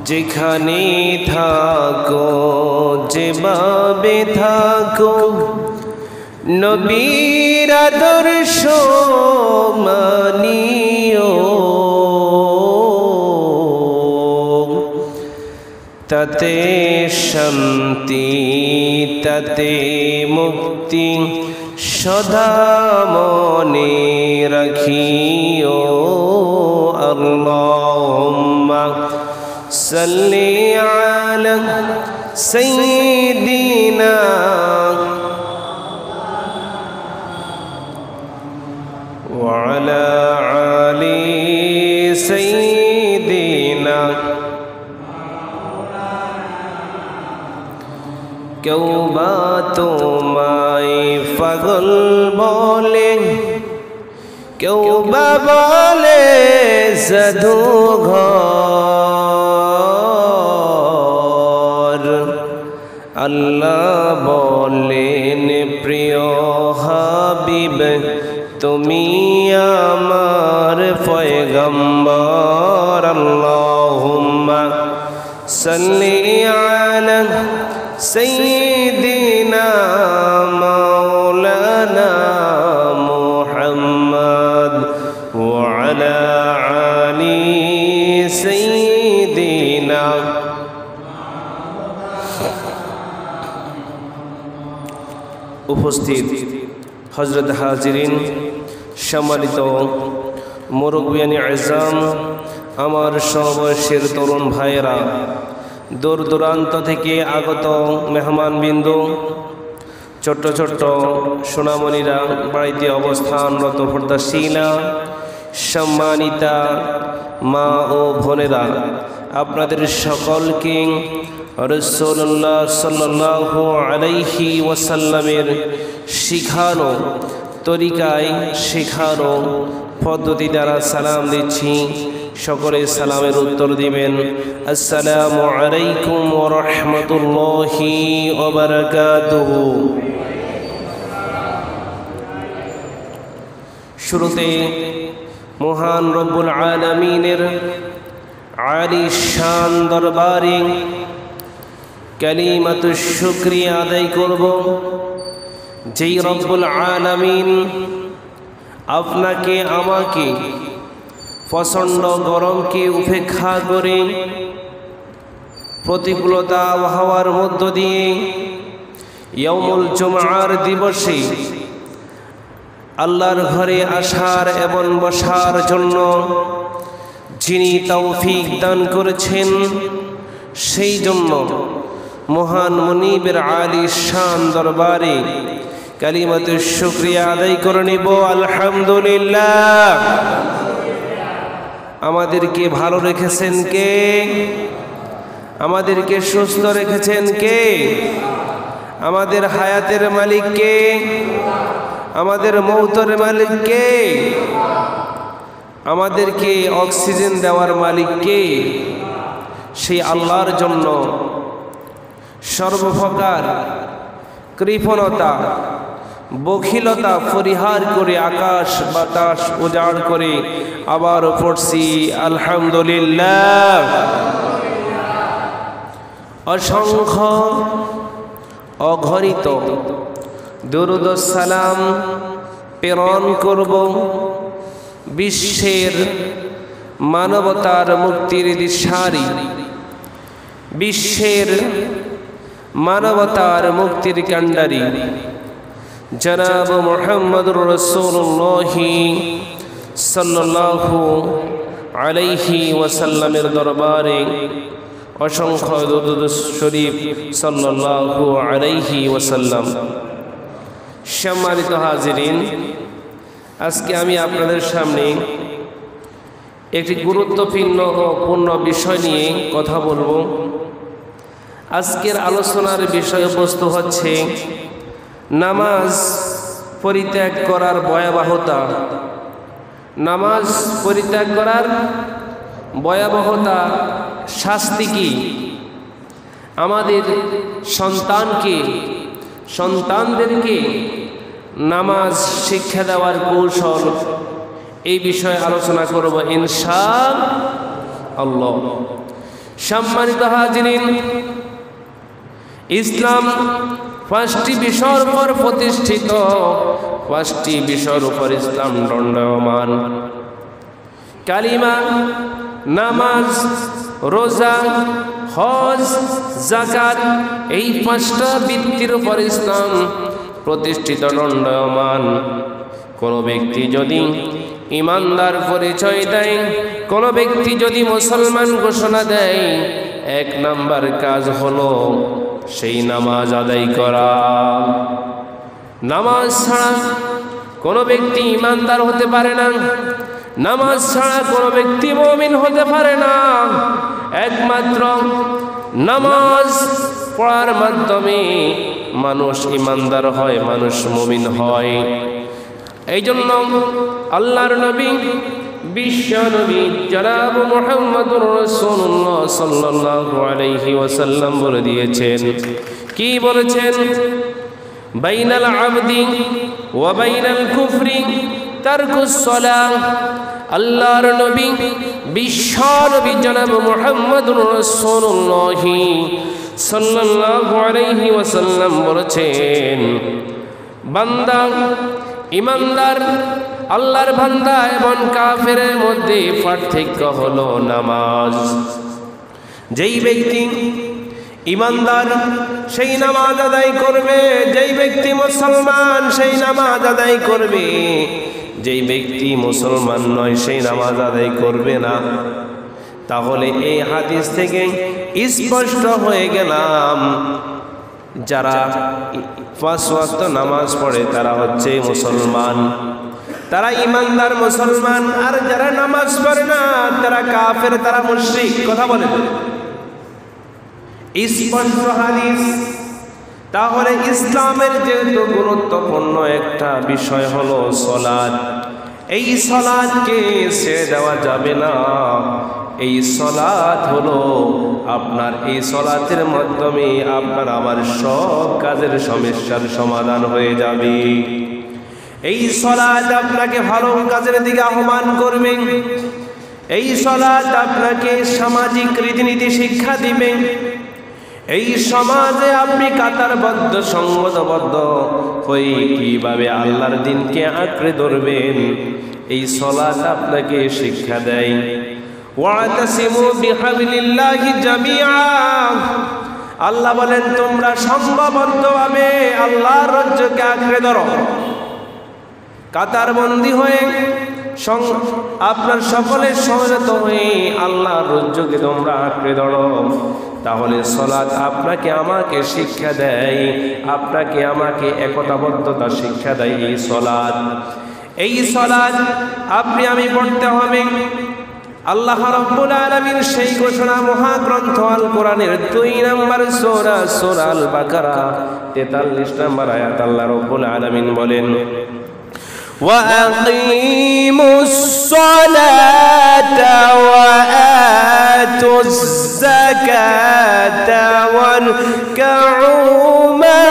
যেখানে থাকো যেভাবে থাকো নবীর আদর্শ মানিও তাতে শান্তি তাতে মুক্তি সদা মনে রাখিও আল্লাহুম্মা সাল্লি আলা সাইয়্যিদিনা ওয়া আলা আলি সাইয়্যিদিনা কেউ বা তোমায় পাগল বলে কেউ বা বলে জাদুঘর আল্লাহ বলেন প্রিয় হাবিব তুমি আমার পয়গম্বর আল্লাহুম্মা সাল্লি আলা সাইয়্যিদিনা মাওলানা মুহাম্মদ ওয়া আলা আলি সাইয়্যিদিনা উপস্থিত হযরত হাজিরিন সম্মানিত মুরব্বিয়ানে আযম আমার সমবয়সের তরুণ ভাইয়েরা দূর দূরান্ত থেকে আগত মেহমানবৃন্দ ছোট্ট ছোট্ট সোনামণিরা বাড়িতে অবস্থানরত পর্দাশীলা সম্মানিতা মা ও বোনেরা আপনাদের সকলকে রাসূলুল্লাহ সাল্লাল্লাহু আলাইহি ওয়াসাল্লামের শিখানো তরিকায় শেখানো পদ্ধতি দ্বারা সালাম দিচ্ছি সকলে সালামের উত্তর দিবেন আসসালামু আলাইকুম ওয়া রাহমাতুল্লাহি ওয়া বারাকাতুহু শুরুতে মহান রব্বুল আলামিনের আলী শান দরবারে কালিমাতুশ শুকরিয়া আদায় করব যেই রব্বুল আলামিন আপনাকে আমাকে প্রচণ্ড গরমকে উপেক্ষা করে প্রতিকূলতা আবহাওয়ার মধ্য দিয়ে ইয়াউমুল জুমআর দিবসে আল্লাহর ঘরে আসার এবং বসার জন্য যিনি তৌফিক দান করেছেন সেই জন্য মহান মুনিবের আলী শান দরবারে কালিমাতুশ শুকরিয়া আদায় করে নিব আলহামদুলিল্লাহ। আমাদেরকে ভালো রেখেছেন কে? আমাদেরকে সুস্থ রেখেছেন কে? আমাদের হায়াতের মালিক কে? আমাদের মৌতের মালিক কে? আমাদেরকে অক্সিজেন দেওয়ার মালিক কে? সেই আল্লাহর জন্য সর্বপ্রকার কৃপণতা বখিলতা পরিহার করে আকাশ বাতাস উজাড় করে আবার পড়ছি আলহামদুলিল্লাহ। অসংখ্য অগণিত দুরূদ ও সালাম প্রেরণ করব বিশ্বের মানবতার মুক্তির দিশারি বিশ্বের মানবতার মুক্তির কাণ্ডারি জনাব মুহাম্মদুর রাসূলুল্লাহ সাল্লাল্লাহু আলাইহি ওয়াসাল্লামের দরবারে অসংখ্য দুরূদ শরীফ সাল্লাল্লাহু আলাইহি ওয়াসাল্লাম। সম্মানিত হাজিরিন, আজকে আমি আপনাদের সামনে একটি গুরুত্বপূর্ণ বিষয় নিয়ে কথা বলবো। আজকের আলোচনার বিষয়বস্তু হচ্ছে নামাজ পরিত্যাগ করার ভয়াবহতা। নামাজ পরিত্যাগ করার ভয়াবহতা, শাস্তি কি? আমাদের সন্তানদেরকে নামাজ শিক্ষা দেওয়ার কৌশল, এই বিষয়ে আলোচনা করব ইনশাআল্লাহ। সম্মানিত হাজিরিন, ইসলাম 5টি বিষয়ের উপর প্রতিষ্ঠিত। 5টি বিষয়ের উপর ইসলাম দণ্ডায়মান। কালিমা, নামাজ, রোজা, হজ, যাকাত, এই 5টা ভিত্তির উপর ইসলাম প্রতিষ্ঠিত দণ্ডায়মান। কোন ব্যক্তি যদি ইমানদার পরিচয় দেয়, কোন ব্যক্তি যদি মুসলমান ঘোষণা দেয়, 1 নাম্বার কাজ হলো সেই নামাজ আদায় করা। নামাজ ছাড়া কোন ব্যক্তি ইমানদার হতে পারে না, নামাজ ছাড়া কোন ব্যক্তি মুমিন হতে পারে না। একমাত্র নামাজ পড়ার মাধ্যমে মানুষ ইমানদার হয়, মানুষ মুমিন হয়। এই জন্য আল্লাহর নবী, বিশ্ব নবী জনাব মুহাম্মদুর রাসূলুল্লাহ সাল্লাল্লাহু আলাইহি ওয়াসাল্লাম বলে দিয়েছেন, কি বলেছেন? বাইনাল আবদি ওয়া বাইনাল কুফরি তারকুস সালাহ। আল্লাহর নবী, বিশ্ব নবী জনাব মুহাম্মদুর রাসূলুল্লাহ সাল্লাল্লাহু আলাইহি ওয়াসাল্লাম বলেছেন, বান্দা, ইমানদার, আল্লাহর বান্দা এবং কাফেরের মধ্যে পার্থক্য হলো নামাজ। যেই ব্যক্তি ইমানদার সেই নামাজ আদায় করবে, যেই ব্যক্তি মুসলমান সেই নামাজ আদায় করবে, যেই ব্যক্তি মুসলমান নয় সেই নামাজ আদায় করবে না। তাহলে এই হাদিস থেকে স্পষ্ট হয়ে গেলাম, যারা 5 ওয়াক্ত নামাজ পড়ে তারা হচ্ছে মুসলমান, তারা ইমানদার মুসলমান। আর যারা নামাজ পড়ে না তারা কাফের, তারা মুশরিক। কথা বলেন, স্পষ্ট হাদিস। তাহলে ইসলামের যেহেতু গুরুত্বপূর্ণ একটা বিষয় হলো সালাত, এই সালাতকে ছেড়ে দেওয়া যাবে না। এই সালাত হলো আপনার, এই সালাতের মাধ্যমে আপনার আমার সব কাজের সমস্যার সমাধান হয়ে যাবে। এই সালাত আপনাকে ভালো কাজের দিকে আহ্বান করবে। এই সালাত আপনাকে সামাজিক রীতিনীতি শিক্ষা দিবে। এই সমাজে আপনি কাতারবদ্ধ, সংগতবদ্ধ হয়ে কিভাবে আল্লাহর দিনকে আঁকড়ে ধরবেন, এই সালাত আপনাকে শিক্ষা দেয়। ওয়াতাসিমু বিহাবলিল্লাহি জামিআ। আল্লাহ বলেন, তোমরা সংঘবদ্ধভাবে আল্লাহর রজ্জুকে আঁকড়ে ধরো। কাতারবন্দি হয়ে আপনার সকলের সমবেত হয়ে আল্লাহর রজ্জুকে তোমরা আঁকড়ে ধরো। তাহলে সালাত আপনাকে আমাকে শিক্ষা দেয়, আপনাকে আমাকে একতাবদ্ধতা শিক্ষা দেয়। এই সালাত আপনি আমি পড়তে হবে। আল্লাহ রাব্বুল আলামিন সেই ঘোষণা মহাগ্রন্থ আল কোরআনের 2 নম্বর সূরা, সূরা আল বাকারা 43 নম্বর আয়াত আল্লাহ রাব্বুল আলামিন বলেন, وَأَقِيمُوا الصَّلَاةَ وَآتُوا الزَّكَاةَ وَارْكَعُوا مَعَ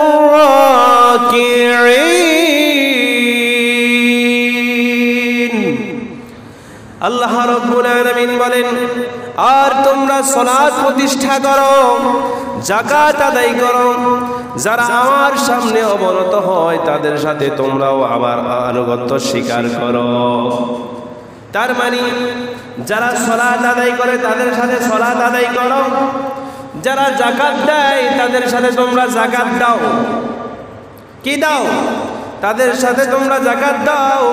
الرَّاكِعِينَ। আল্লাহ রাব্বুল আলামিন বলেন, আর তোমরা সালাত প্রতিষ্ঠা করো, যাকাত আদায় করো। যারা আমার সামনে অবনত হয় তাদের সাথে তোমরাও আমার আনুগত্য স্বীকার করো। তার মানে যারা সালাত আদায় করে তাদের সাথে সালাত আদায় করো, যারা যাকাত দেয় তাদের সাথে তোমরা যাকাত দাও। কি দাও? তাদের সাথে তোমরা যাকাত দাও।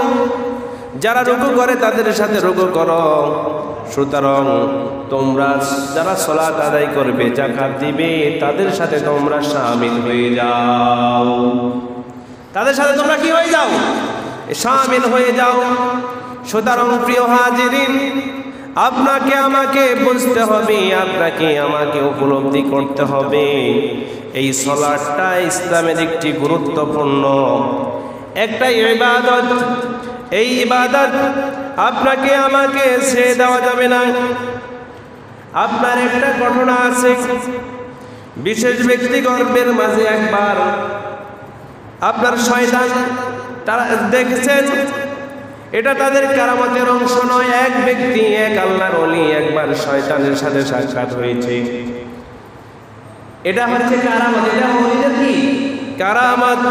যারা রুকু করে তাদের সাথে রুকু করো। সুতরাং তোমরা যারা সালাত আদায় করবে, যাকাত দিবে, তাদের সাথে তোমরা শামিল হয়ে যাও। তাদের সাথে তোমরা কি হয়ে যাও? শামিল হয়ে যাও। সুতরাং প্রিয় হাজিরিন, আপনাকে আমাকে বুঝতে হবে, আপনাকে আমাকে উপলব্ধি করতে হবে, এই সালাতটা ইসলামের একটি গুরুত্বপূর্ণ একটা ইবাদত। এই ইবাদত আপনাকে আমাকে ছেড়ে দেওয়া যাবে না। আপনার একটা ঘটনা আছে, বিশেষ ব্যক্তিগণের মাঝে একবার আপনার শয়তান, তারা দেখেছেন এটা তাদের কারামতের অংশ নয়। এক ব্যক্তি, এক আল্লাহর ওলি একবার শয়তানের সাথে সাক্ষাৎ হয়েছে, এটা হচ্ছে কারামত। এটা ওলিদের কি কারামত।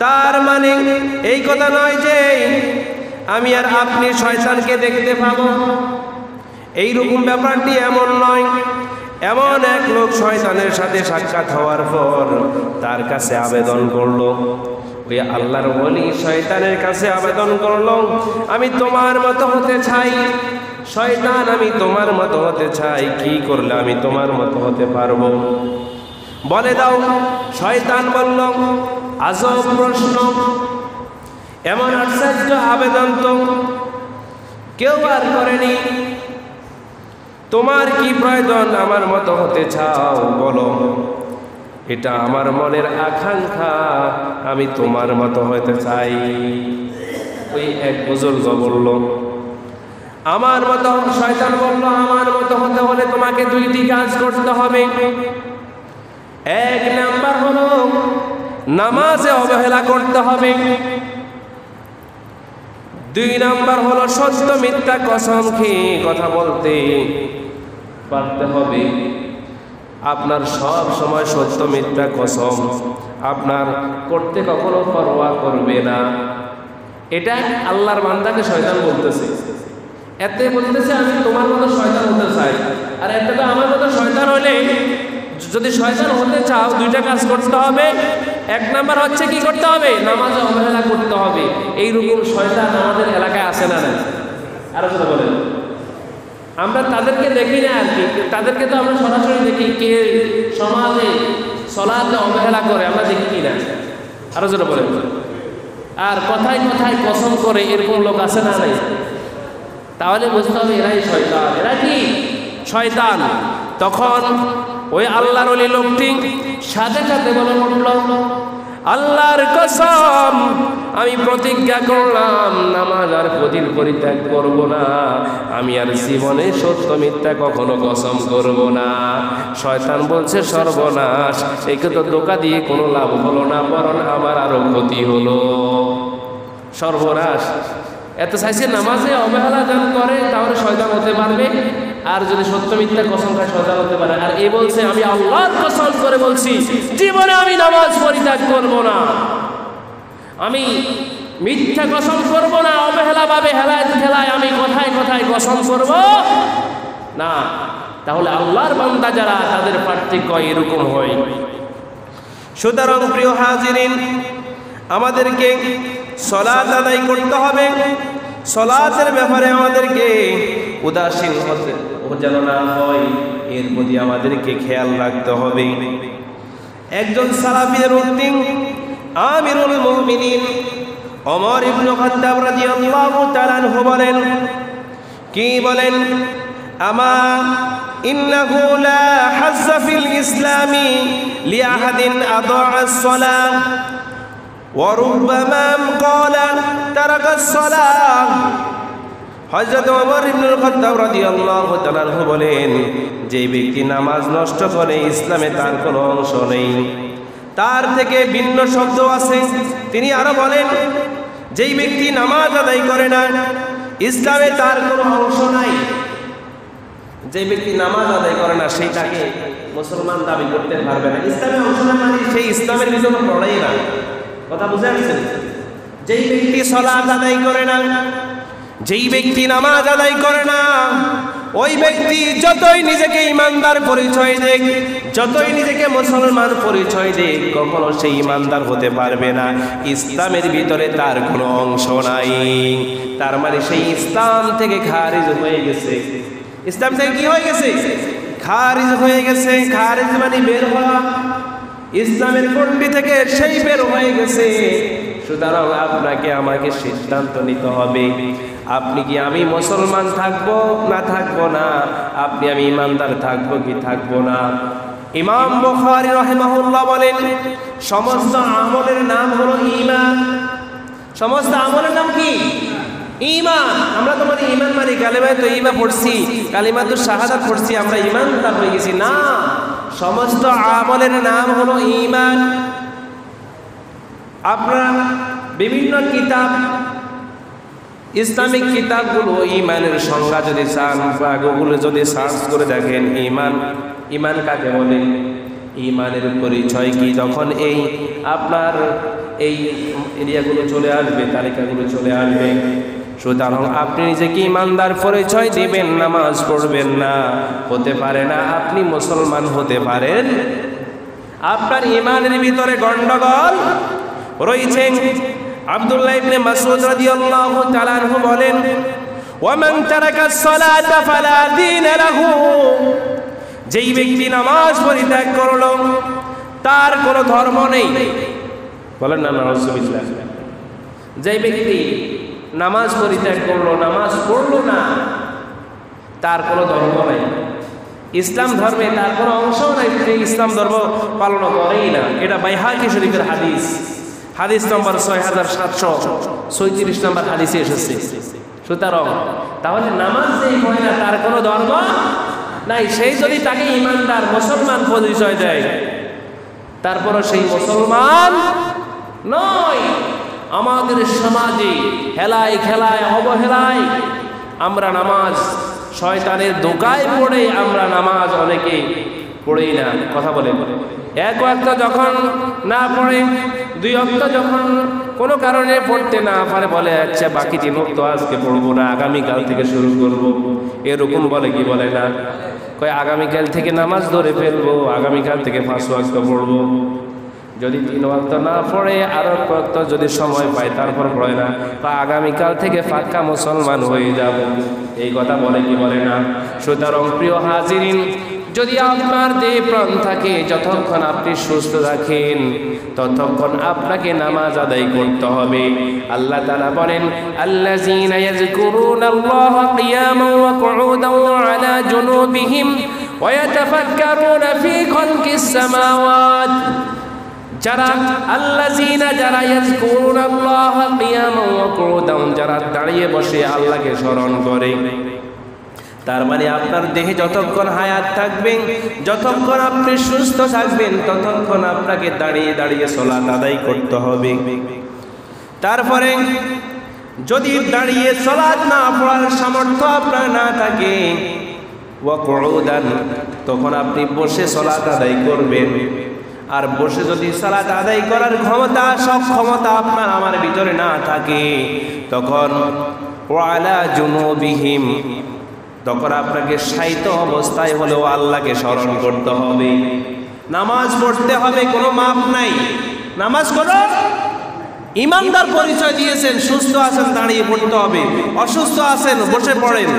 তার মানে এই কথা নয় যে আমি আর আপনি শয়তানকে দেখতে পাবো, এইরকম ব্যাপারটি এমন নয়। এমন এক লোক শয়তানের সাথে সাক্ষাৎ হওয়ার পর তার কাছে আবেদন করলো, ওই আল্লাহর ওলি শয়তানের কাছে আবেদন করলো, আমি তোমার মতো হতে চাই শয়তান, আমি তোমার মতো হতে চাই, কি করলে আমি তোমার মতো হতে পারবো বলে দাও। শয়তান বলল, আজব প্রশ্ন, এমন আশ্চর্য আবেদন তো কেউ আর করেনি। তোমার কি প্রয়োজন, আমার মতো হতে চাও বলো। এটা আমার মনের আকাঙ্ক্ষা, আমি তোমার মতো হতে চাই। ওই এক বুজুর্গ বলল, আমার মতো, শয়তান বলল, আমার মতো হতে হলে তোমাকে দুইটি কাজ করতে হবে। এক নাম্বার হলো নামাজে অবহেলা করতে হবে, দুই নাম্বার হলো সত্য মিথ্যা কসম খেয়ে কথা বলতে পারতে হবে। আপনার সব সময় সত্য মিথ্যা কসম আপনার করতে কখনো পরোয়া করবে না। এটা আল্লাহর বান্দাকে শয়তান বলতেছে। এতে বলতেছে আমি তোমার মতো শয়তান হতে চাই, আর এতে তো আমার মতো শয়তান হলে, যদি শয়তান হতে চাও দুইটা কাজ করতে হবে। এক নাম্বার হচ্ছে কি করতে হবে, নামাজে অবহেলা করতে হবে। এইরকম শয়তান আমাদের এলাকায় আছে না? আরো কথা বলেন। আমরা তাদেরকে দেখি না আর কি, তাদেরকে তো আমরা সরাসরি দেখি, কে সমাজে সলাতে অবহেলা করে আমরা দেখি কিনা। আরো যেটা বলেন। আর কথায় কথায় কসম করে এরকম লোক আছে না? নাই। তাহলে বুঝতে হবে এরাই শয়তান। এরা কি শয়তান। তখন ওই আল্লাহর ওলি লোকটি সাথে সাথে বলে উঠল, আল্লাহর কসম, আমি প্রতিজ্ঞা করলাম নামাজ আর প্রতিদিন পরিত্যাগ করব না, আমি আর জীবনে সত্য মিথ্যা কখনো কসম করব না। শয়তান বলছে, সর্বনাশ, একে তো ধোঁকা দিয়ে কোনো লাভ হলো না, বরং আমার আরো ক্ষতি হলো। সর্বনাশ। এত চাইছে নামাজে অবহেলা যান করে তাহলে শয়তান হতে পারবে, আর যদি সত্য মিথ্যা কসম খায় শয়তান হতে পারে। আর এ বলছে, আমি আল্লাহর কসম করে বলছি জীবনে আমি নামাজ পরিত্যাগ করব না, আমি মিথ্যা কসম করব না, অবহেলা ভাবে হেলায় খেলায় আমি কথায় কথায় কসম করব না। তাহলে আল্লাহর বান্দা যারা, তাদের পার্থক্য এরকম হয়। সুতরাং প্রিয় হাজিরিন, আমাদেরকে সালাত আদায় করতে হবে। সালাতের ব্যাপারে আমাদেরকে উদাসীন হতে যেন না হয়, এর প্রতি আমাদেরকে খেয়াল রাখতে হবে। একজন সালাফিদের উদ্দিন আমিরুল মুমিনিন ওমর ইবনে খাত্তাব রাদিয়াল্লাহু তাআলা আনহু বলেন, কি বলেন, আমা ইন্নাহু লা হাজ্জা ফিল ইসলামি লিআহাদিন আদাআ আস-সালাহ ওয়া রুব্বামা ক্বালা তারাকা আস-সালাহ। হযরত ওমর ইবনে খাত্তাব রাদিয়াল্লাহু তাআলা আনহু বলেন, যে ব্যক্তি নামাজ নষ্ট করে ইসলামে তার কোনো অংশ নেই। তার থেকে ভিন্ন শব্দ আছে। তিনি আরো বলেন, যেই ব্যক্তি নামাজ আদায় করে না ইসলামে তার কোনো অংশ নাই। যে ব্যক্তি নামাজ আদায় করে না সেইটাকে মুসলমান দাবি করতে পারবে না। ইসলামে অংশ না মানে সেই ইসলামের ভিতরে পড়েই না। কথা বুঝে আসছেন? যেই ব্যক্তি সালাত আদায় করে না, যেই ব্যক্তি নামাজ আদায় করে না, ওই ব্যক্তি যতই নিজেকে ইমানদার পরিচয় দেখ, যতই নিজেকে মুসলমান পরিচয় দেখ, কখনো সেই ইমানদার হতে পারবে না। ইসলামের ভিতরে তার কোনো অংশ নাই। তার মানে সেই ইসলাম থেকে খারিজ হয়ে গেছে। ইসলাম থেকে কি হয়ে গেছে? খারিজ হয়ে গেছে। খারিজ মানে বের হওয়া। ইসলামের গণ্ডি থেকে সেই বের হয়ে গেছে। সুতরাং আপনাকে আমাকে সিদ্ধান্ত নিতে হবে, আপনি কি আমি মুসলমান থাকবো না থাকবো না, আপনি আমি ইমানদার থাকবো কি থাকবো না। ইমাম বুখারী রাহিমাহুল্লাহ বলেন, সমস্ত আমলের নাম হলো ঈমান। সমস্ত আমলের নাম কি? ঈমান। আমরা তো মানে ঈমান মানে কালেমায়ে তয়্যিবা পড়ছি, কালিমাতুশ শাহাদাত পড়ছি, আমরা ঈমানদার হয়ে গেছি না। সমস্ত আমলের নাম হলো ঈমান। আপনারা বিভিন্ন কিতাব ইসলামিক কিতাবগুলো ঈমানের সংজ্ঞা যদি চান বা গুগলে যদি সার্চ করে দেখেন ঈমান কাকে বলে, ঈমানের পরিচয় কি, যখন এই আপনার এই এরিয়াগুলো চলে আসবে, তালিকাগুলো চলে আসবে, সুতরাং আপনি নিজেকে ঈমানদার পরিচয় দিবেন, নামাজ পড়বেন না, হতে পারে না আপনি মুসলমান হতে পারেন, আপনার ঈমানের ভিতরে গন্ডগোল রয়েছে। আব্দুল্লাহ ইবনে মাসউদ রাদিয়াল্লাহু তাআলা আনহু বলেন, ওয়ামান তারাকাস সালাতা ফালা দীন লাহু, যেই ব্যক্তি নামাজ পরিত্যাগ করলো তার কোনো ধর্ম নেই। বলেন না নাউজুবিল্লাহ। যেই ব্যক্তি নামাজ পরিত্যাগ করলো, নামাজ পড়লো না, তার কোনো ধর্ম নাই, ইসলাম ধর্মে তার কোনো অংশ নাই, সে ইসলাম ধর্ম পালন করেই না। এটা বাইহাকি শরীফের হাদিস, হাদিস নম্বর 6736 নম্বর হাদিসে এসেছে। সুতরাং তাহলে নামাজ যেই পড়ে না তার কোনো ধর্ম নাই, সেই যদি তাকে ঈমানদার মুসলমান পরিচয় দেয়, তারপরও সেই মুসলমান নয়। আমাদের সমাজে হেলায় খেলায় অবহেলায় আমরা নামাজ শয়তানের দোকায় পড়ে আমরা নামাজ অনেকে পড়েই না। কথা বলে এক ওয়াক্ত যখন না পড়ে, দুই ওয়াক্ত যখন কোনো কারণে পড়তে না পারে, বলে আচ্ছা বাকি 3 ওয়াক্ত আজকে পড়বো না, আগামীকাল থেকে শুরু করবো, এরকম বলে কি বলে না? কয় আগামীকাল থেকে নামাজ ধরে ফেলবো, আগামীকাল থেকে 5 ওয়াক্ত পড়বো। যদি 3 ওয়াক্ত না পড়ে আরো এক ওয়াক্ত যদি সময় পায় তারপর পড়ে না, তা আগামীকাল থেকে পাক্কা মুসলমান হয়ে যাব, এই কথা বলে কি বলে না? সুতরাং প্রিয় হাজিরিন, যদি আপনার দেহ প্রাণ থাকে, যতক্ষণ আপনি সুস্থ রাখেন ততক্ষণ আপনাকে নামাজ আদায় করতে হবে। আল্লাহ তাআলা বলেন, আল্লাযীনা ইয়াযকুরুনাল্লাহা কিয়ামান ওয়া কুউদান ওয়া আলা জুনুবিহিম ওয়া ইয়াতাফাক্কারুনা ফী খালকিস সামাওয়াত। যারা আল্লাযীনা, যারা ইয়াযকুরুনাল্লাহা কিয়ামান ওয়া কুউদান, যারা দাঁড়িয়ে বসে আল্লাহকে স্মরণ করে, তার মানে আপনার দেহে যতক্ষণ হায়াত থাকবে, যতক্ষণ আপনি সুস্থ থাকবেন, ততক্ষণ আপনাকে দাঁড়িয়ে দাঁড়িয়ে সালাত আদায় করতে হবে। তারপরে যদি দাঁড়িয়ে সালাত না পড়ার সামর্থ্য আপনার না থাকে, ওয়া কুউদান, তখন আপনি বসে সালাত আদায় করবেন। আর বসে যদি সালাত আদায় করার ক্ষমতা, সক্ষমতা আপনার আমার ভিতরে না থাকে, তখন ওয়া আলা জুনুবিহিম, তখন আপনাকে শায়িত অবস্থায় হলেও আল্লাহকে স্মরণ করতে হবে, নামাজ পড়তে হবে, কোনো মাপ নাই। নামাজ করো, ঈমানদার পরিচয় দিয়েছেন, সুস্থ আছেন দাঁড়িয়ে পড়তে হবে, অসুস্থ আছেন বসে পড়েন,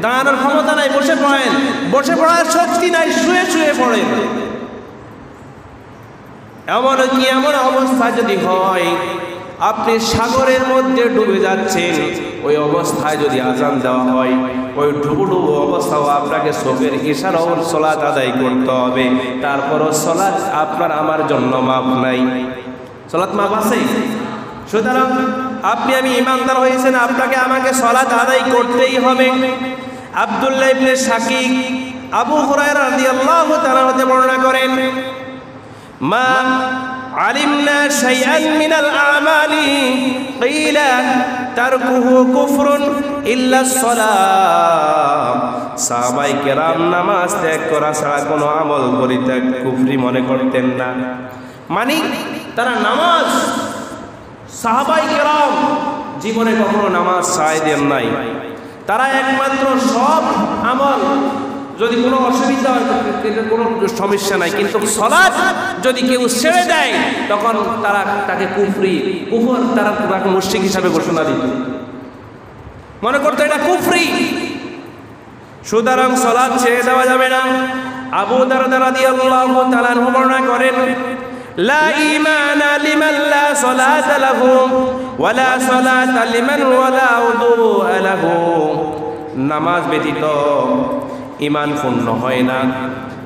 দাঁড়ানোর ক্ষমতা নাই বসে পড়েন, বসে পড়ার শক্তি নাই শুয়ে শুয়ে পড়েন। এমনকি এমন অবস্থা যদি হয় আপনি সাগরের মধ্যে ডুবে যাচ্ছেন, ওই অবস্থায় যদি আজান দেওয়া হয়, ওই ডুবু ডুবু অবস্থাও আপনাকে চোখের ইশারাও সালাত আদায় করতে হবে। তারপরও সালাত আপনার আমার জন্য মাপ নাই, সালাত মাপ আছে। সুতরাং আপনি আমি ঈমানদার হয়েছেন, আপনাকে আমাকে সালাত আদায় করতেই হবে। আব্দুল্লাহ ইবনে শাকিক আবু হুরায়রা রাদিয়াল্লাহু তাআলা হতে বর্ণনা করেন, মা আলিমনা শাইআন মিনাল আমালি কিলা তারকুহু কুফরুন ইল্লা সালাত। সাহাবায়ে কেরাম নামাজ ত্যাগ করা ছাড়া কোনো আমল পরিত্যাগ কুফরি মনে করতেন না। মানে তারা নামাজ, সাহাবায়ে কেরাম জীবনে কখনো নামাজ ছাড় দেন নাই। তারা একমাত্র সব আমল, যদি কোনো অসুবিধা হয় কোনো সমস্যা নাই, কিন্তু সালাত যদি কেউ ছেড়ে দেয় তখন তারা তাকে কুফর, তারা তাকে মুশরিক হিসাবে ঘোষণা দিত, মনে করতো এটা কুফরি। সুতরাং সালাত ছেড়ে দেওয়া যাবে না। আবু দারদা রাদিয়াল্লাহু তাআলা আনহু বর্ণনা করেন, লা ঈমানা লিমান লা সালাতা লাহু ওয়া লা সালাতা লিমান ওয়ালা উযুআ লাহু। নামাজ ব্যতীত ঈমান পূর্ণ হয় না।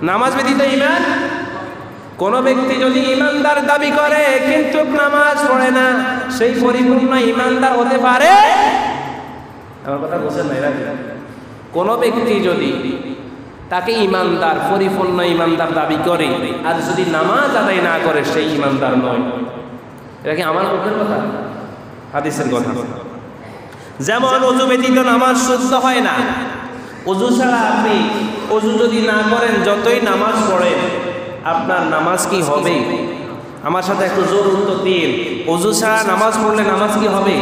নামাজ ব্যতীত ঈমান, কোন ব্যক্তি যদি ঈমানদার দাবি করে কিন্তু নামাজ পড়ে না, সেই পরিপূর্ণ ঈমানদার হতে পারে? আমার কথা বুঝেন না? এরা কোন ব্যক্তি যদি তাকে ঈমানদার, পরিপূর্ণ ঈমানদার দাবি করে আর যদি নামাজ আদায় না করে, সেই ঈমানদার নয়। এটা কি আমার মুখের কথা? হাদিসের কথা। যেমন ওযু ব্যতীত নামাজ শুদ্ধ হয় না। ওযু ছাড়া আপনি ওযু যদি না করেন, যতই নামাজ পড়েন, আপনার নামাজ কি হবে? আমার সাথে একটু জোর উত্তর দিন, ওযু ছাড়া নামাজ পড়লে নামাজ কি হবে?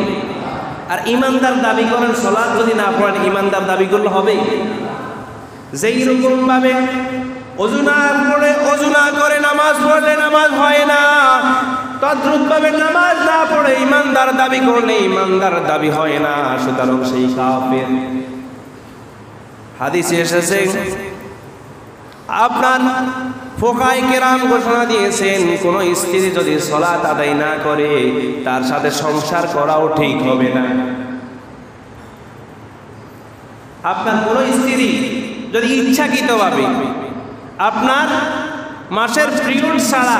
আর ইমানদার দাবি করেন সালাত যদি না পড়েন, ইমানদার দাবি করলে হবে? যেই রকম ভাবে ওযু না করে নামাজ পড়লে নামাজ হয় না, তদ্রুপ ভাবে নামাজ না পড়ে ইমানদার দাবি করলে ইমানদার দাবি হয় না, সুতরাং সেই কাফের। হাদিসে এসেছে, আপনার ফুকাহায়ে কেরাম ঘোষণা দিয়েছেন, কোন স্ত্রী যদি সালাত আদায় না করে তার সাথে সংসার করাও ঠিক হবে না। আপনার কোন স্ত্রী যদি ইচ্ছাকৃতভাবে আপনার মাসের পিরিয়ড ছাড়া,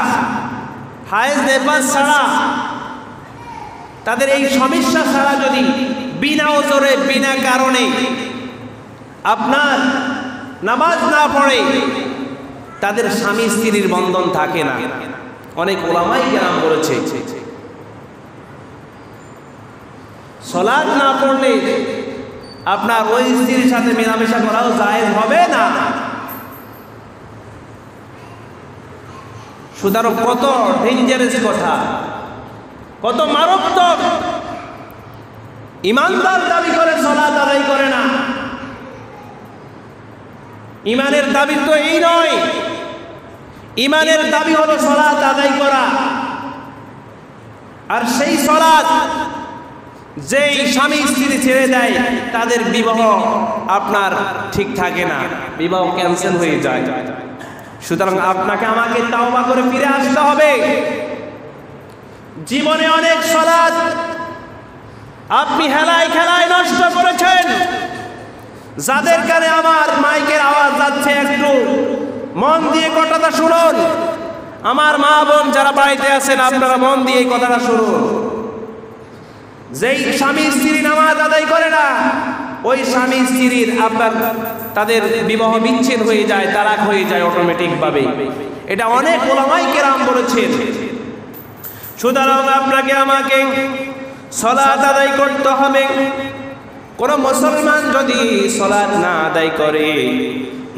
হায়েজ নেফাস ছাড়া, তাদের এই সমস্যা ছাড়া যদি বিনা ওজরে বিনা কারণে আপনার নামাজ না পড়ে, তাদের স্বামী স্ত্রীর বন্ধন থাকে না। অনেক উলামায়ে কেরাম বলেছে, সালাত না পড়লে আপনার ওই স্ত্রীর সাথে মেলামেশা করাও জায়েজ হবে না। সুতরাং কত ডেঞ্জারাস কথা, কত মারাত্মক। ইমানদার দাবি করে সালাত আদায় করে না। ইমানের দাবি তো এই নয়, ইমানের দাবি হলো সালাত আদায় করা। আর সেই সালাত যেই স্বামী স্ত্রী ছেড়ে দেয়, তাদের বিবাহ আপনার ঠিক থাকে না, বিবাহ ক্যান্সেল হয়ে যায়। সুতরাং আপনাকে আমাকে তাওবা করে ফিরে আসতে হবে। জীবনে অনেক সালাত আপনি হেলায় খেলায় নষ্ট করেছেন। যাদের কানে আমার মাইকের আওয়াজ যাচ্ছে, একটু মন দিয়ে কথাটা শুনুন। আমার মা বোন যারা বাড়িতে আছেন, আপনারা মন দিয়ে এই কথাটা শুনুন। যেই স্বামী স্ত্রী নামাজ আদায় করে না, ওই স্বামী স্ত্রীর আপনার তাদের বিবাহ বিচ্ছেদ হয়ে যায়, তালাক হয়ে যায় অটোমেটিক ভাবে। এটা অনেক উলামায়ে কেরাম বলেছেন। সুতরাং আপনাকে আমাকে সালাত আদায় করতে হবে। কোন মুসলমান যদি সালাত না আদায় করে,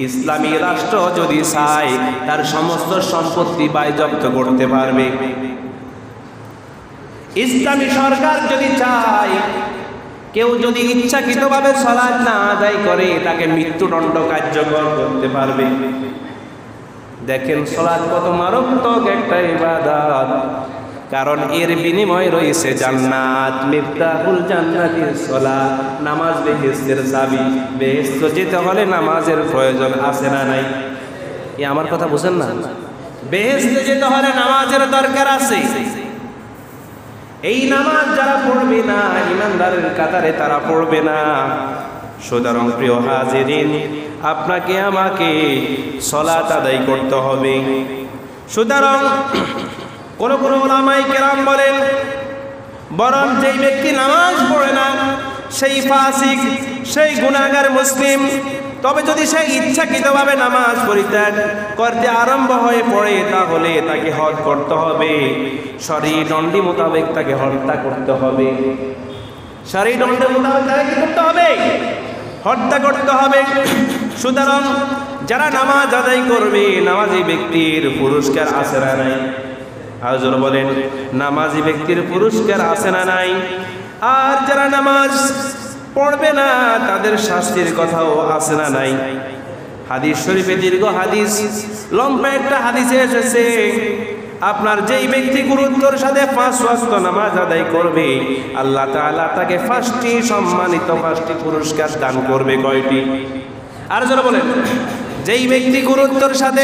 ইসলামী রাষ্ট্র যদি চায়, তার সমস্ত সম্পত্তি বাজেয়াপ্ত করতে পারবে। ইসলামী সরকার যদি চায়, কেউ যদি ইচ্ছাকৃতভাবে সালাত না আদায় করে, তাকে মৃত্যুদণ্ড কার্যকর করতে পারবে। দেখেন সালাত কত মারাত্মক একটা ইবাদত, কারণ এর বিনিময়ে রয়েছে জান্নাত। মিফতাহুল জান্নাতিস সালাত, নামাজ বেহেশতের চাবি। বেহেশত যেতে হলে নামাজের প্রয়োজন আছে না নাই? এই আমার কথা বুঝেন না? বেহেশতে যেতে হলে নামাজের দরকার আছে। এই নামাজ যারা পড়বে না, ইমানদারের কাতারে তারা পড়বে না। সুতরাং প্রিয় হাজিরিন, আপনাকে আমাকে সালাত আদায় করতে হবে। সুতরাং কোন কোন উলামায়ে কেরাম বলেন, বরং যেই ব্যক্তি নামাজ পড়ে না সেই ফাসিক, সেই গুনাহগার মুসলিম। তবে যদি সে ইচ্ছাকৃতভাবে নামাজ পরিত্যাগ করতে আরম্ভ হয়ে পড়ে, তাহলে তাকে হদ করতে হবে। শরীয়ত দণ্ডি মোতাবেক তাকে হত্যা করতে হবে। শরীয়ত দণ্ডের মোতাবেক তাকে কি করতে হবে? হত্যা করতে হবে। সুতরাং যারা নামাজ আদায় করবে, নামাজি ব্যক্তির পুরস্কার আছে না নাই? আজর বলেন, নামাজি ব্যক্তির পুরস্কার আছে না নাই? আর যারা নামাজ পড়বে না, তাদের শাস্তির কথাও আছে না নাই? হাদিস শরীফে দীর্ঘ হাদিস, লম্বা একটা হাদিসে এসেছে, আপনার যেই ব্যক্তি গুরুত্বের সাথে 5 ওয়াক্ত নামাজ আদায় করবে, আল্লাহ তাআলা তাকে 5টি সম্মানিত 5টি পুরস্কার দান করবে। কয়টি? আর যারা বলেন, যেই ব্যক্তি গুরুত্বের সাথে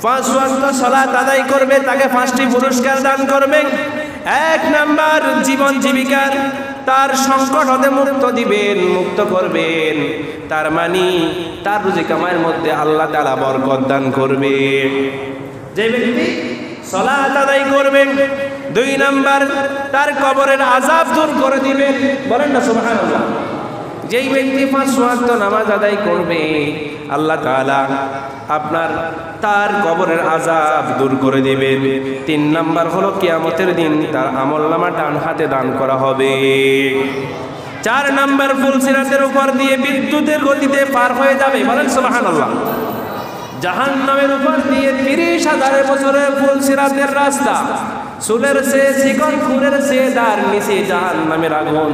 5 ওয়াক্ত সালাত আদায় করবে, তাকে 5টি পুরস্কার দান করবে। 1 নাম্বার, জীবন জীবিকার তার সংকট হতে মুক্ত করবেন। তার মানে তার রুজি কামাইয়ের মধ্যে আল্লাহ তাআলা বরকত দান করবে। যে ব্যক্তি সালাত আদায় করবেন। 2 নাম্বার, তার কবরের আযাব দূর করে দিবেন। বলেন না সুবহানাল্লাহ। যেই ব্যক্তি 5 ওয়াক্ত নামাজ আদায় করবে, আল্লাহ তাআলা আপনার তার কবরের আযাব দূর করে দিবেন। 3 নাম্বার হলো কিয়ামতের দিন তার আমলনামা ডান হাতে দান করা হবে। 4 নম্বর ফুলসিরাতের উপর দিয়ে বিদ্যুতের গতিতে পার হয়ে যাবে, বলেন সুবহানাল্লাহ। জাহান্নামের উপর দিয়ে 30,000 বছরের ফুলসিরাতের রাস্তা, চুলের চেয়ে চিকন, খুরের চেয়ে তার নিচে জাহান্নামের আগুন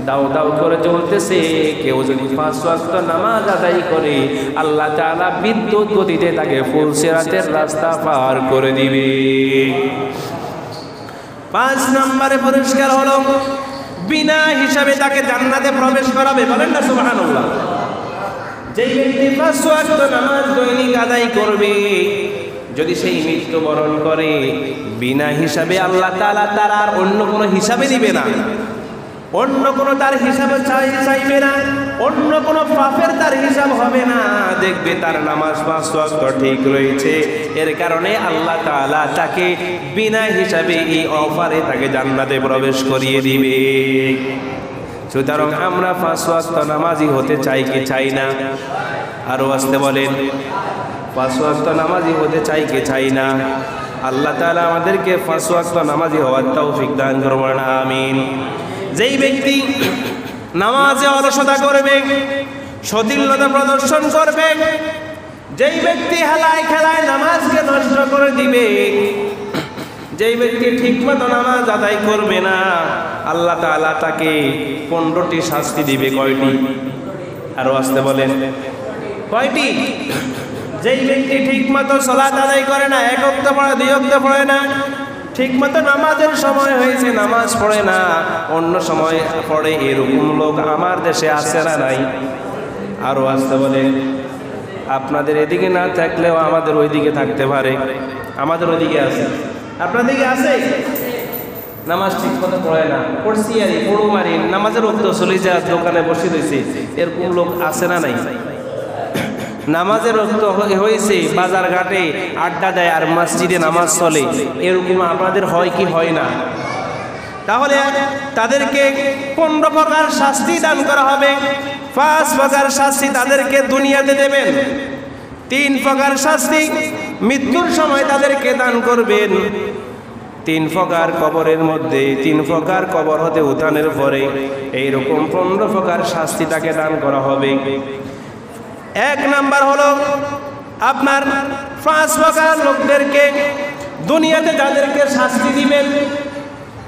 দাও দাও করে জ্বলতেছে। কেউ যদি 5 ওয়াক্ত নামাজ আদায় করে আল্লাহ তাআলা বিদ্যুৎ গতিতে তাকে ফুলসিরাতের রাস্তা পার করে দিবে। 5 নম্বরে পুরস্কার হলো বিনা হিসাবে তাকে জান্নাতে প্রবেশ করাবে, বলেন না সুবহানাল্লাহ। যেই ব্যক্তি 5 ওয়াক্ত নামাজ দৈনিক আদায় করবে, যদি সেই মৃত্যুবরণ করে বিনা হিসাবে আল্লাহ তাআলা তার আর অন্য কোনো হিসাবে দিবে না, অন্য কোনো তার হিসাবে চাইবে না, অন্য কোনো পাপের তার হিসাব হবে না। দেখবে তার নামাজ 5 ওয়াক্ত ঠিক রয়েছে, এর কারণে আল্লাহ তাআলা তাকে বিনা হিসাবে এই অফারে তাকে জান্নাতে প্রবেশ করিয়ে দিবে। সুতরাং আমরা 5 ওয়াক্ত নামাজি হতে চাই কি চাই না? আরো আসতে বলেন, 5 ওয়াক্ত নামাজি হতে চাই কি চাই না? আল্লাহ তাআলা আমাদেরকে 5 ওয়াক্ত নামাজি হওয়ার তৌফিক দান করুন, আমিন। যেই ব্যক্তি নামাজে অলসতা করবে, সদিল্যতা প্রদর্শন করবে, যেই ব্যক্তি হেলায় খেলায় নামাজকে নষ্ট করে দিবে, যেই ব্যক্তি ঠিকমতো নামাজ আদায় করবে না, আল্লাহ তাআলা তাকে 15টি শাস্তি দিবে। কয়টি? আরো আসতে বলেন, কয়টি? যেই ব্যক্তি ঠিকমতো সালাত আদায় করে না, 1 ওয়াক্ত পড়ে, 2 ওয়াক্ত পড়ে না, ঠিকমতো নামাজের সময় হয়েছে নামাজ পড়ে না, অন্য সময় পড়ে, এরকম লোক আমার দেশে আছে না নাই? আরো আসতে বলেন, আপনাদের এদিকে না থাকলেও আমাদের ওইদিকে থাকতে পারে। আমাদের ওইদিকে আছে, আপনাদিকে আছে। নামাজ ঠিক মতো পড়ে না, পড়ছি আর পড়ো মারি, নামাজের ওক্ত চলে যায়, দোকানে বসে রয়েছে, এরকম লোক আছে না নাই? নামাজের ওক্ত হয়েছে, বাজার ঘাটে আড্ডা দেয় আর মসজিদে নামাজ চলে, এরকম আপনাদের হয় কি হয় না? তাহলে তাদেরকে 15 প্রকার শাস্তি দান করা হবে। 5 প্রকার শাস্তি তাদেরকে দুনিয়াতে দেবেন, 3 প্রকার শাস্তি মৃত্যুর সময় তাদেরকে দান করবেন, 3 প্রকার কবরের মধ্যে, 3 প্রকার কবর হতে উঠানের পরে, এইরকম 15 প্রকার শাস্তি তাকে দান করা হবে। 1 নাম্বার হলো আপনার 5 প্রকার লোকদেরকে দুনিয়াতে যাদেরকে শাস্তি দিবেন।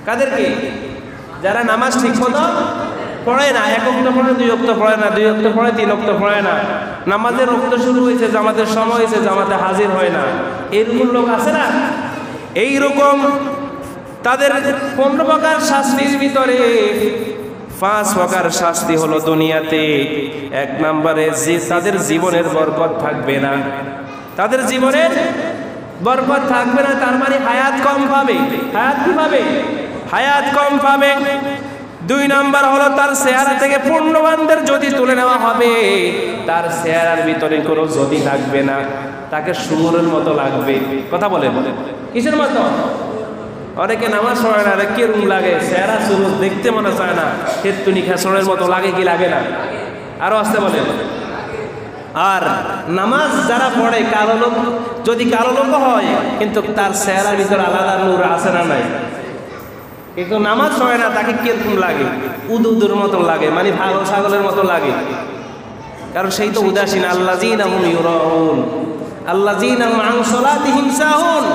কাদেরকে? যারা নামাজ ঠিক মতো পড়ে না, 1 ওয়াক্ত পড়ে, 2 ওয়াক্ত পড়ে না, 2 ওয়াক্ত পড়ে, 3 ওয়াক্ত পড়ে না, নামাজের ওয়াক্ত শুরু হয়েছে, জামাতের সময় হয়েছে, জামাতে হাজির হয় না, এরকম লোক আছে না? এইরকম তাদের 15 প্রকার শাস্তির ভিতরে 5 প্রকার শাস্তি হলো দুনিয়াতে। 1 নম্বরে যে তাদের জীবনের বরকত থাকবে না, তাদের জীবনের বরকত থাকবে না, তার মানে হায়াত কম পাবে। হায়াত কি পাবে? হায়াত কম পাবে। 2 নম্বর হলো তার চেহারা থেকে পুণ্যবানদের জ্যোতি তুলে নেওয়া হবে, তার চেহারার ভিতরে কোনো জ্যোতি থাকবে না, তাকে সুরের মতো লাগবে। কথা বলে কিসের মতো? অনেকে নামাজ পড়ে না, কিরকম লাগে, চেহারা সুরজ দেখতে মনে চায় না, হেতুনি খেসরের মতো লাগে কি লাগে না? আরো আসতে বলে। আর নামাজ যারা পড়ে কালো লোক, যদি কালো লোক হয় কিন্তু তার চেহারার ভিতরে আলাদা নূর আছে না নাই? কিন্তু নামাজ পড়ে না, তাকে কিরকম লাগে? উদুর মতো লাগে, মানে ভালো ছাগলের মতো লাগে, কারণ সেই তো উদাসীন। আল্লাযীনা হুম ইউরাউন আল্লাযীনা হুম আন সালাতিহিম সাহুন,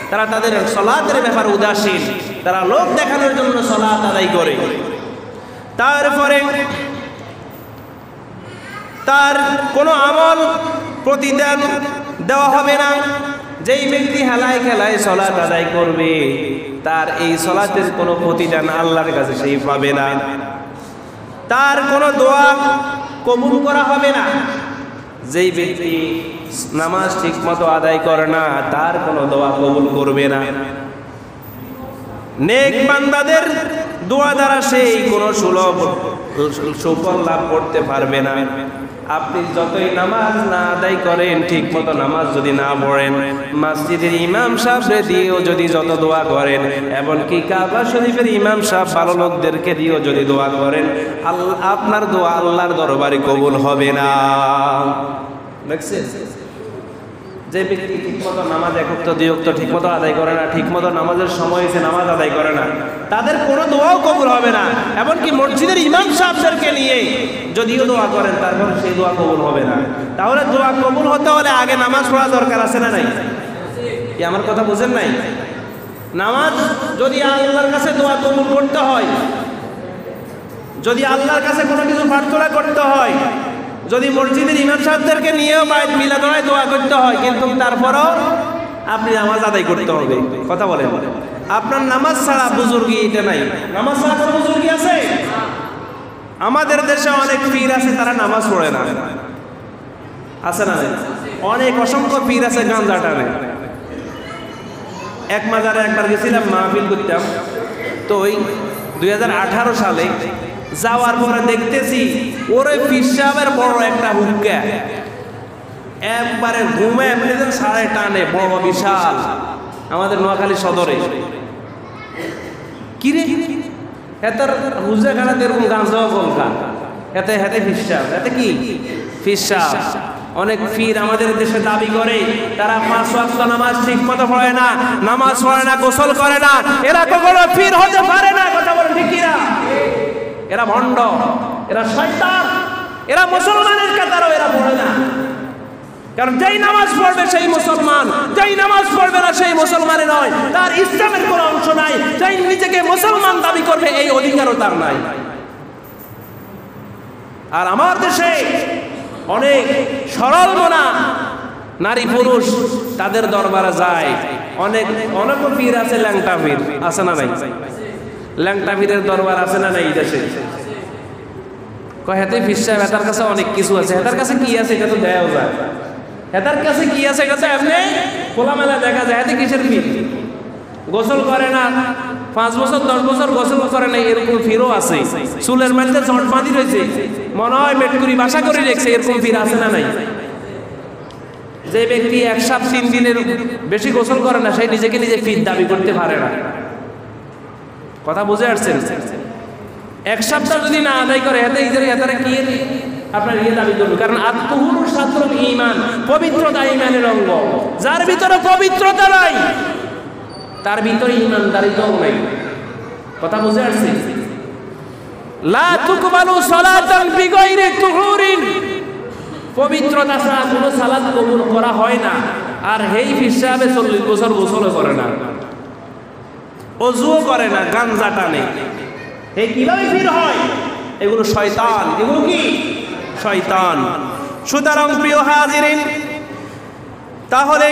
তারা তাদের সালাতের ব্যাপারে উদাসীন, তারা লোক দেখানোর জন্য সালাত আদায় করে। তারপরে তার কোনো আমল প্রতিদান দেওয়া হবে না। যেই ব্যক্তি হেলায় খেলায় সালাত আদায় করবে, তার এই সালাতের কোনো প্রতিদান আল্লাহর কাছে সেই পাবে না, তার কোনো দোয়া কবুল করা হবে না। যেই ব্যক্তি নামাজ ঠিক মতো আদায় করে না, তার কোনো দোয়া কবুল করবে না। নেক বান্দাদের দোয়া দ্বারা সেই কোনো সুফল লাভ করতে পারবে না। আপনি যতই নামাজ না আদায় করেন, ঠিক মতো নামাজ যদি না পড়েন, মসজিদের ইমাম সাহেব দিয়েও যদি যত দোয়া করেন, এমনকি কাবা শরীফের ইমাম সাহেব ভালো লোকদেরকে দিয়েও যদি দোয়া করেন, আপনার দোয়া আল্লাহর দরবারে কবুল হবে না। দেখছেন? যে ব্যক্তি ঠিকমতো নামাজ এক ওয়াক্ত দুই ওয়াক্ত ঠিকমতো আদায় করে না, ঠিকমতো নামাজের সময় এসে নামাজ আদায় করে না, তাদের কোনো দোয়াও কবুল হবে না। এমনকি মসজিদের ইমাম সাহেবদেরকে নিয়ে যদিও দোয়া করেন তারপরে সেই দোয়া কবুল হবে না। তাহলে দোয়া কবুল হতে হলে আগে নামাজ পড়া দরকার আছে না নাই? কি আমার কথা বুঝেন নাই? নামাজ যদি আল্লাহর কাছে দোয়া কবুল করতে হয়, যদি আল্লাহর কাছে কোনো কিছু প্রার্থনা করতে হয়, যদি মসজিদের ইমাম সাহেবদেরকে নিয়েও বাইত মিলাদে দোয়া করতে হয়, কিন্তু তারপরও আপনি নামাজ আদায় করতে হবে। কথা বলেন, আপনার নামাজ ছাড়া বুজুর্গি এটা নাই। নামাজ ছাড়া কোনো বুজুর্গি আছে? আমাদের দেশে অনেক পীর আছে, তারা নামাজ পড়ে না, আছে না? অনেক অসংখ্য পীর আছে গাঁজা টানে। এক মাজারে একবার গেছিলাম মাহফিল করতাম, তো ওই 2018 সালে যাওয়ার পরে দেখতেছি ওরে পীর সাহেবের বড় একটা হুক্কা, একবারে ঘুমে এমনিদের সাড়ে টানে, বড় বিশাল, আমাদের নোয়াখালী সদরে। কিরে এতার হুজা খানাতে এরকম গান দেওয়া কলকা, এতে হাতে পীর সাহেব, এতে কি পীর সাহেব। অনেক পীর আমাদের দেশে দাবি করে তারা 5 ওয়াক্ত নামাজ ঠিক মতো পড়ে না, নামাজ পড়ে না, গোসল করে না, এরা কখনো পীর হতে পারে না। কথা বলেন ঠিক কিনা? এরা ভণ্ড, এরা শয়তান, এরা মুসলমানের কাতারও এরা পড়ে না। কারণ যেই নামাজ পড়বে সেই মুসলমান, যেই নামাজ পড়বে না সেই মুসলমানে নয়, তার ইসলামের কোনো অংশ নাই। যেই নিজেকে মুসলমান দাবি করবে এই অধিকারও তার নাই। আর আমার দেশে অনেক সরল মনা নারী পুরুষ তাদের দরবারে যায়। অনেক পীর আছে, ল্যাংটা পীর আছে না নাই? ল্যাংটা পীরের দরবার আছে না নাই এই দেশে? হেতে পীর সাহেব, হেতার কাছে অনেক কিছু আছে। হেতার কাছে কি আছে এটা তো দেওয়া যায়। হেতার কাছে কি আছে এটা তো এমনি খোলামেলা দেখা যায়। হেতে কিসের পীর? গোসল করে না, 5 বছর 10 বছর গোসল করে না, এরকম পীরও আছে। চুলের মধ্যে জট বাঁধি রয়েছে, মনে হয় মেটকুরি বাসা করে রেখেছে, এরকম পীর আছে না নাই? যে ব্যক্তি 1 সপ্তাহ 3 দিনের বেশি গোসল করে না, সেই নিজেকে নিজে পীর দাবি করতে পারে না। কথা বুঝে আসছেন? 1 সপ্তাহ যদি না আদায় করে হাতে ইদারে কি আপনার ইয়ে দাবি করবে। কারণ আত্মহুর ছাত্র ঈমান, পবিত্রতা ঈমানের অঙ্গ। যার ভিতরে পবিত্রতা নাই তার ভিতরে ঈমানদারিতাও নাই। কথা বুঝে আসছে? লা তুকবালু সালাতান বিগাইরি তুহুরিন, পবিত্রতা ছাড়া কোনো সালাত কবুল করা হয় না। আর হেই পীর সাহেব 40 বছর গোসলও করে না, ওযুও করে না, গাঞ্জা টানে। এই কিভাবে পীর হয়? এগুলো শয়তান। এগুলো কি? শয়তান। সুতরাং প্রিয় হাজিরিন, তাহলে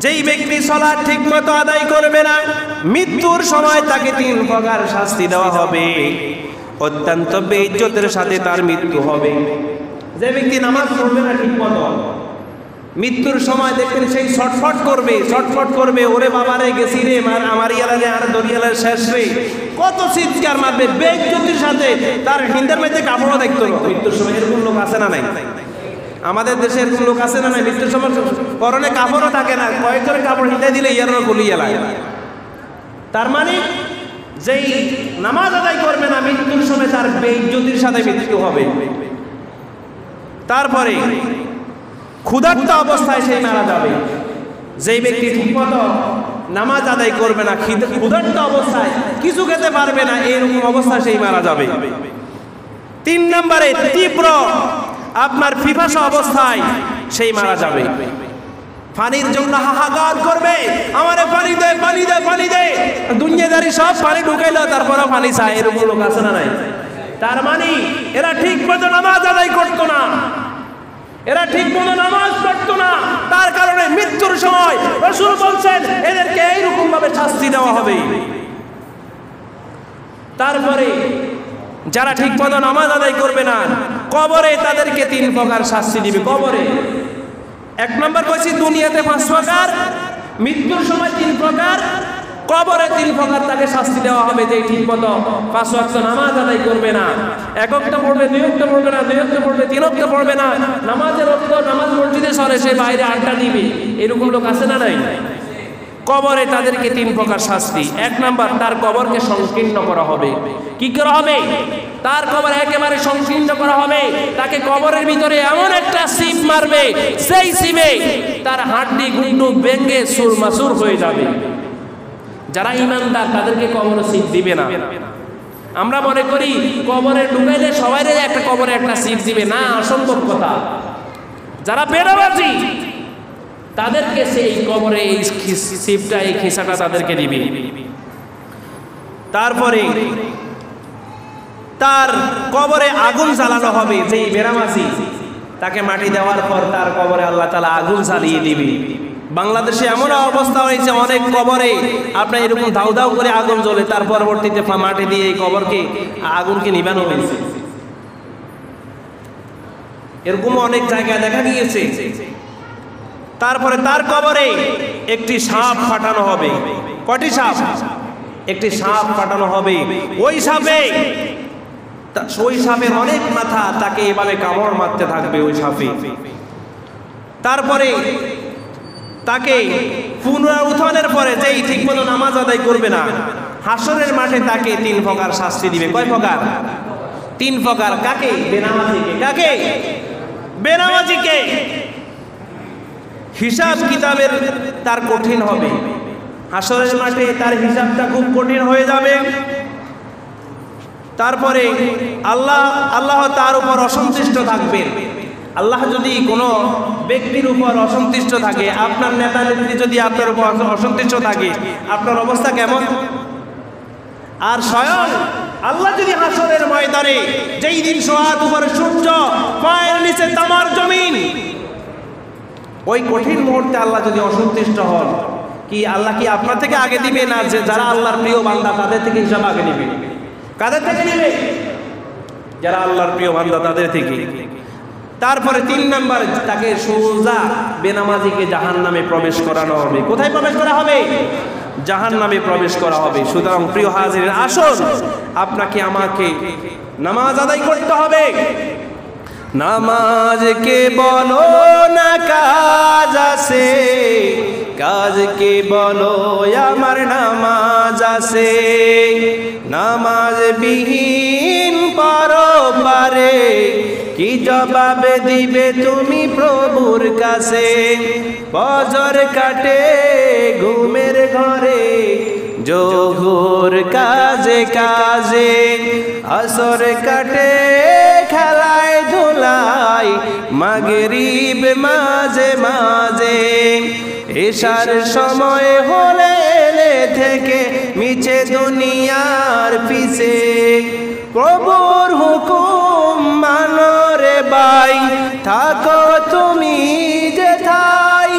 যেই ব্যক্তি সালাত ঠিকমতো আদায় করবে না, মৃত্যুর সময় তাকে 3 প্রকার শাস্তি দেওয়া হবে। অত্যন্ত বেইজ্জতের সাথে তার মৃত্যু হবে। যে ব্যক্তি নামাজ পড়বে না ঠিকমতো, মৃত্যুর সময় দেখবেন সেই ছটফট করবে, ওরে বাবারে গেছি রে, আমার ইয়ালে আর দরিয়ালের শেষ রে, কত চিৎকার মারবে বেইজ্জতির সাথে। তার হিন্দের মধ্যে কাপড়ও দেখতো মৃত্যুর সময়। এরকম লোক আছে না নাই? আমাদের দেশে এরকম লোক আছে না নাই? মৃত্যুর সময় পরনে কাপড়ও থাকে না, কয়েকজনের কাপড় হিন্দায় দিলে ইয়ারও খুলিয়ে লাগে। তার মানে যেই নামাজ আদায় করবে না, মৃত্যুর সময় তার বেইজ্জতির সাথে মৃত্যু হবে। তারপরে ক্ষুধার্ত অবস্থায় সেই মারা যাবে। যেই ব্যক্তি ঠিকমতো নামাজ আদায় করবে না, ক্ষুধার্ত অবস্থায় কিছু খেতে পারবে না, এরকম অবস্থায় সেই মারা যাবে। 3 নম্বরে তীব্র আপনার পিপাসা অবস্থায় সেই মারা যাবে। পানির জন্য হাহাকার করবে, আমারে পানি দে, পানি দে, পানি দে। দুনিয়াদারি সব পানি ঢুকাইলো, তারপরও পানি চায়। এরকম লোক আছে না নাই? তার মানে এরা ঠিক মতো নামাজ আদায় করতো না, এরা ঠিক মতো নামাজ পড়তো না। তার কারণে মৃত্যুর সময় রাসূল বলছেন এদেরকে এইরকম ভাবে শাস্তি দেওয়া হবে। তারপরে যারা ঠিক মতো নামাজ আদায় করবে না, কবরে তাদেরকে 3 প্রকার শাস্তি দিবে। কবরে 1 নম্বর কইছি দুনিয়াতে 5 প্রকার, মৃত্যুর সময় 3 প্রকার, কবরে 3 প্রকার তাকে শাস্তি দেওয়া হবে। যে ঠিক মতো 5 ওয়াক্ত নামাজ আদায় করবে না, 1 ওয়াক্ত পড়বে, 2 ওয়াক্ত পড়বে না, 2 ওয়াক্ত পড়বে, 3 ওয়াক্ত পড়বে না, নামাজের ওয়াক্ত নামাজ মসজিদে সরে সে বাইরে আড্ডা দিবে। এরকম লোক আছে না নাই? কবরে তাদেরকে 3 প্রকার শাস্তি। 1 নাম্বার, তার কবরকে সংকীর্ণ করা হবে। কি করা হবে? তার কবর একেবারে সংকীর্ণ করা হবে। তাকে কবরের ভিতরে এমন একটা সিপ মারবে, সেই সিপে তার হাড্ডি গুন্ডু ভেঙে চুরমাচুর হয়ে যাবে। যারা ঈমানদার তাদেরকে কবরে সিপ দিবে না। আমরা মনে করি কবরে ঢুকাইলে সবাইরে একটা কবরে একটা সিপ দিবে, না, অসম্ভব কথা। যারা বেনামাজি তাদেরকে সেই কবরে এই সিপটা, এই খিসাটা তাদেরকে দিবে। তারপরে তার কবরে আগুন জ্বালানো হবে। যেই বেনামাজি তাকে মাটি দেওয়ার পর তার কবরে আল্লাহ তাআলা আগুন জ্বালিয়ে দিবে। বাংলাদেশে এমন অবস্থা হয়েছে, অনেক কবরে আপনার এরকম দাউ দাউ করে আগুন জ্বলে, তার পরবর্তীতে মাটি দিয়ে এই কবরকে আগুনকে নিভানো হয়েছে। এরকম অনেক জায়গায় দেখা গিয়েছে। তারপরে তার কবরে একটি সাপ ফাটানো হবে। কয়টি সাপ? একটি সাপ ফাটানো হবে। ওই সাপের অনেক মাথা, তাকে এভাবে কামড় মারতে থাকবে ওই সাপে। তারপরে তাকে পুনরুত্থানের পরে যেই ঠিকমতো নামাজ আদায় করবে না, হাসরের মাঠে তাকে 3 প্রকার শাস্তি দিবে। কয় প্রকার? 3 প্রকার। কাকে? বেনামাজিকে। কাকে? বেনামাজিকে। হিসাব কিতাবের তার কঠিন হবে। হাসরের মাঠে তার হিসাবটা খুব কঠিন হয়ে যাবে। তারপরে আল্লাহ তার উপর অসন্তুষ্ট থাকবেন। আল্লাহ যদি কোনো ব্যক্তির উপর অসন্তুষ্ট থাকে, আপনার নেতা নেত্রী যদি আপনার উপর অসন্তুষ্ট থাকে, আপনার অবস্থা কেমন? আর স্বয়ং আল্লাহ যদি হাসরের ময়দানে, যেই দিন সোহাগ উপরে সূর্য, পায়ের নিচে তামার জমিন, ওই কঠিন মুহূর্তে আল্লাহ যদি অসন্তুষ্ট হন, কি আল্লাহ কি আপনার থেকে আগে দিবে, না যে যারা আল্লাহর প্রিয় বান্দা তাদের থেকে হিসাব আগে দিবে? কাদের থেকে দিবে? যারা আল্লাহর প্রিয় বান্দা তাদের থেকে। তারপরে 3 নাম্বার, তাকে সোজা বেনামাজিকে জাহান্নামে প্রবেশ করানো হবে। কোথায় প্রবেশ করা হবে? জাহান্নামে প্রবেশ করা হবে। সুতরাং প্রিয় হাজিরিন, আসুন আপনাকে আমাকে নামাজ আদায় করতে হবে। নামাজকে বলো না কাজ আছে, কাজকে বলো আমার নামাজ আছে। নামাজ বিহীন পরপারে কি জবাব দিবে তুমি প্রভুর কাছে? ফজর কাটে ঘুমের ঘরে, জোহর কাজে কাজে, আসর কাটে খেলায় ধুলায়, মাগরিব মাঝে মাঝে, এশার সময় হলে এলে থেকে মিছে দুনিয়ার পিছে। প্রভুর হুকুম মানো রে ভাই, থাকো তুমি যেথায়,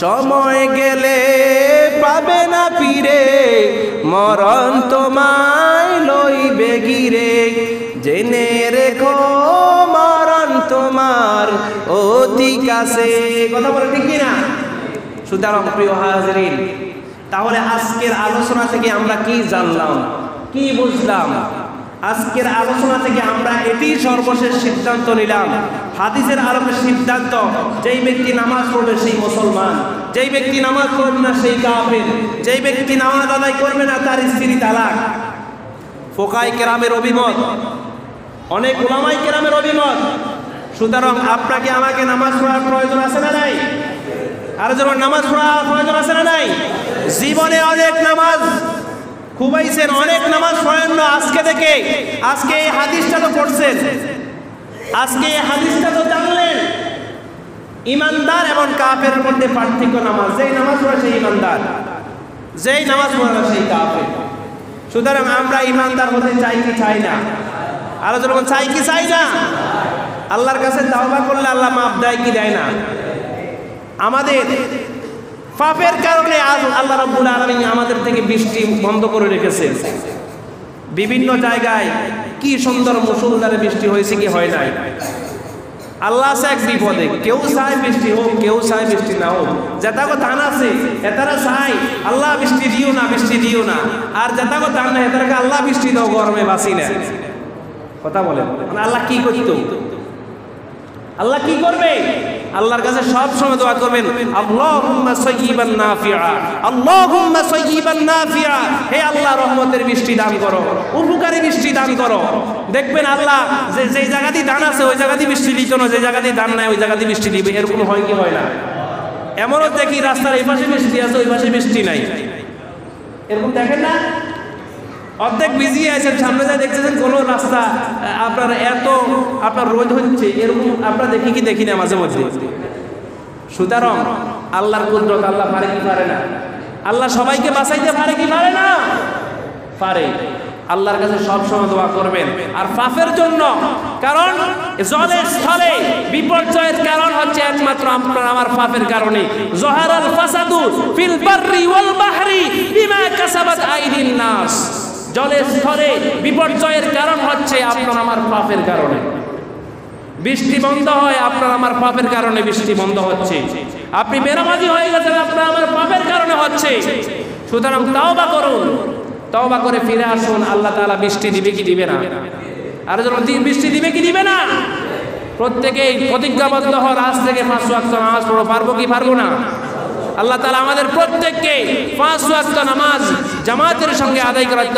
সময় গেলে পাবে না ফিরে, মরণ তোমায় লইবে ঘিরে। জেনে রেখো মরণ তোমার অতি কাছে। কথা বলে ঠিক কিনা? সুতরাং প্রিয় হাজিরিন, তাহলে আজকের আলোচনা থেকে আমরা কি জানলাম, কি বুঝলাম? আজকের আলোচনা থেকে আমরা এটি সর্বশেষ সিদ্ধান্ত নিলাম, হাদিসের আলোকে সিদ্ধান্ত, যেই ব্যক্তি নামাজ পড়বে সেই মুসলমান, যেই ব্যক্তি নামাজ পড়বে না সেই কাফের, যেই ব্যক্তি নামাজ আদায় করবে না তার স্ত্রী তালাক। ফোকায়ে কেরামের অভিমত, অনেক উলামায়ে কেরামের অভিমত। সুতরাং আপনাকে আমাকে নামাজ পড়ার প্রয়োজন আছে না নাই? আর যখন নামাজ পড়ার প্রয়োজন আছে না নাই? জীবনে অনেক নামাজ খুবাইছেন, অনেক নামাজ পড়েন না আজকে থেকে। আজকে এই হাদিসটা তো পড়ছেন, আজকে এই হাদিসটা তো জানলেন। ইমানদার এবং কাফের মধ্যে পার্থক্য নামাজ। যেই নামাজ পড়ে সেই ইমানদার, যেই নামাজ পড়ে না সেই কাফের। সুতরাং আমরা ইমানদার হতে চাই কি চাই না? আর যখন চাই কি চাই না? আল্লাহর কাছে তাওবা করলে আল্লাহ মাফ দেয় কি দেয় না? আমাদের পাপের কারণে আজ আল্লাহ রাব্বুল আলামিন আমাদের থেকে বৃষ্টি বন্ধ করে রেখেছে। বিভিন্ন জায়গায় কি সুন্দর মুষলধারে বৃষ্টি হয়েছে, কি হয় নাই? আল্লাহ আছে এক বিপদে, কেউ চায় বৃষ্টি হোক, কেউ চায় বৃষ্টি না হোক। যেটাকে ধান আছে এতারা চাই আল্লাহ বৃষ্টি দিও না, বৃষ্টি দিও না। আর যেটাকে ধান না এতারাকে আল্লাহ বৃষ্টি দাও, গরমে বাঁচি না। কথা বলেন, আল্লাহ কি করতো? আল্লাহ কি করবে? আল্লাহর কাছে সব সময় দোয়া করবেন, আল্লাহুম্মা সাইয়্যিবান নাফিআ, আল্লাহুম্মা সাইয়্যিবান নাফিআ। হে আল্লাহ, রহমতের বৃষ্টি দান করো, উপকারী বৃষ্টি দান করো। দেখবেন আল্লাহ যেই জায়গাতেই দান আছে ওই জায়গাতেই বৃষ্টি দিত না, যে জায়গাতেই দান নাই ওই জায়গাতেই বৃষ্টি দিবে। এরকম হয় কি হয় না? এমনও দেখি রাস্তার এই পাশে বৃষ্টি আছে ওই পাশে বৃষ্টি নাই, এরকম দেখেন না? অর্ধেক ভিজিয়ে আছেন, সামনে যা দেখতেছেন কোনো রাস্তা আপনার এত আপনার রোদ হচ্ছে, এরকম আমরা দেখি কি দেখি না মাঝে মধ্যে। সুতরাং আল্লাহর কুদরত, আল্লাহ পারে কি পারে না? আল্লাহ সবাইকে বাঁচাইতে পারে কি পারে না? পারে। আল্লাহর কাছে সব সময় দোয়া করবেন। আর পাপের জন্য, কারণ জলে স্থলে বিপর্যয়ের কারণ হচ্ছে একমাত্র আপনার আমার পাপের কারণে। জহারাল ফাসাদু ফিল বাররি ওয়াল বাহরি বিমা কাসাবাত আইদিন নাস। জলে স্থলে বিপর্যয়ের কারণ হচ্ছে আপনার আমার পাপের কারণে। বৃষ্টি বন্ধ হয় আপনার আমার পাপের কারণে, বৃষ্টি বন্ধ হচ্ছে। আপনি বেনামাজি হয়ে গেছেন আপনার আমার পাপের কারণে হচ্ছে। সুতরাং তাওবা করুন, তওবা করে ফিরে আসুন। আল্লাহ তাআলা বৃষ্টি দিবে কি দিবে না? আর যেন বৃষ্টি দিবে কি দিবে না? প্রত্যেকেই প্রতিজ্ঞাবদ্ধ হন, আজ থেকে 5 ওয়াক্ত নামাজ পড়ো। পারবো কি পারবো না? আল্লাহ তাআলা আমাদের প্রত্যেককে 5 ওয়াক্ত নামাজ জামাতের সঙ্গে আদায় করার